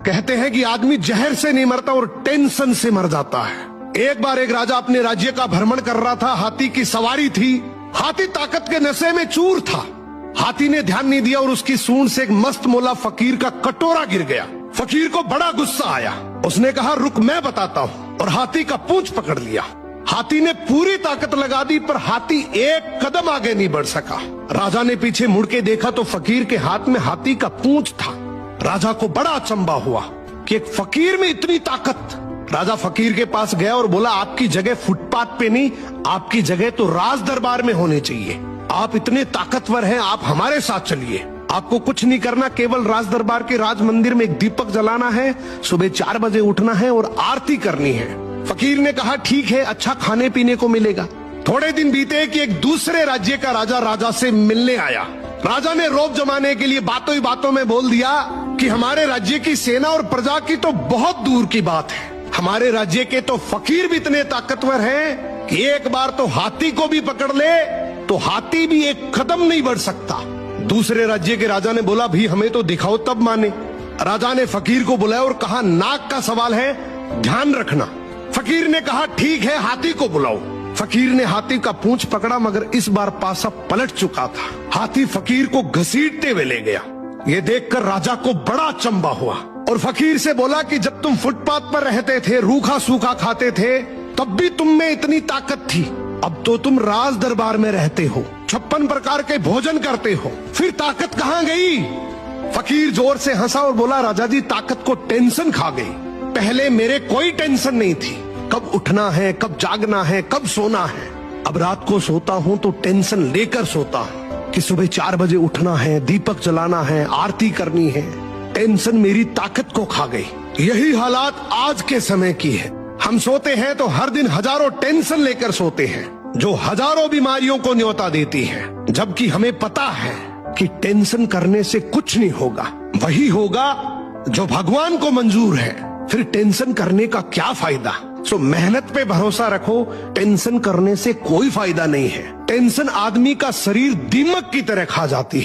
कहते हैं कि आदमी जहर से नहीं मरता और टेंशन से मर जाता है। एक बार एक राजा अपने राज्य का भ्रमण कर रहा था। हाथी की सवारी थी। हाथी ताकत के नशे में चूर था। हाथी ने ध्यान नहीं दिया और उसकी सूंड से एक मस्त मोला फकीर का कटोरा गिर गया। फकीर को बड़ा गुस्सा आया। उसने कहा, रुक मैं बताता हूँ, और हाथी का पूंछ पकड़ लिया। हाथी ने पूरी ताकत लगा दी पर हाथी एक कदम आगे नहीं बढ़ सका। राजा ने पीछे मुड़ के देखा तो फकीर के हाथ में हाथी का पूंछ था। राजा को बड़ा अचंभा हुआ कि एक फकीर में इतनी ताकत। राजा फकीर के पास गया और बोला, आपकी जगह फुटपाथ पे नहीं, आपकी जगह तो राज दरबार में होनी चाहिए। आप इतने ताकतवर हैं, आप हमारे साथ चलिए। आपको कुछ नहीं करना, केवल राज दरबार के राज मंदिर में एक दीपक जलाना है, सुबह 4 बजे उठना है और आरती करनी है। फकीर ने कहा, ठीक है, अच्छा खाने पीने को मिलेगा। थोड़े दिन बीते कि एक दूसरे राज्य का राजा से मिलने आया। राजा ने रौब जमाने के लिए बातों ही बातों में बोल दिया कि हमारे राज्य की सेना और प्रजा की तो बहुत दूर की बात है। हमारे राज्य के तो फकीर भी इतने ताकतवर हैं कि एक बार तो हाथी को भी पकड़ ले तो हाथी भी एक कदम नहीं बढ़ सकता। दूसरे राज्य के राजा ने बोला, भी हमें तो दिखाओ तब माने। राजा ने फकीर को बुलाया और कहा, नाक का सवाल है, ध्यान रखना। फकीर ने कहा, ठीक है, हाथी को बुलाओ। फकीर ने हाथी का पूंछ पकड़ा मगर इस बार पासा पलट चुका था। हाथी फकीर को घसीटते हुए ले गया। ये देखकर राजा को बड़ा अचंभा हुआ और फकीर से बोला कि जब तुम फुटपाथ पर रहते थे, रूखा सूखा खाते थे, तब भी तुम में इतनी ताकत थी। अब तो तुम राज दरबार में रहते हो, 56 प्रकार के भोजन करते हो, फिर ताकत कहाँ गई? फकीर जोर से हंसा और बोला, राजा जी, ताकत को टेंशन खा गई। पहले मेरे कोई टेंशन नहीं थी, कब उठना है, कब जागना है, कब सोना है। अब रात को सोता हूँ तो टेंशन लेकर सोता हूँ कि सुबह 4 बजे उठना है, दीपक जलाना है, आरती करनी है। टेंशन मेरी ताकत को खा गई। यही हालात आज के समय की है। हम सोते हैं तो हर दिन हजारों टेंशन लेकर सोते हैं जो हजारों बीमारियों को न्योता देती है, जबकि हमें पता है कि टेंशन करने से कुछ नहीं होगा। वही होगा जो भगवान को मंजूर है। फिर टेंशन करने का क्या फायदा? सो मेहनत पे भरोसा रखो, टेंशन करने से कोई फायदा नहीं है। टेंशन आदमी का शरीर दीमक की तरह खा जाती है।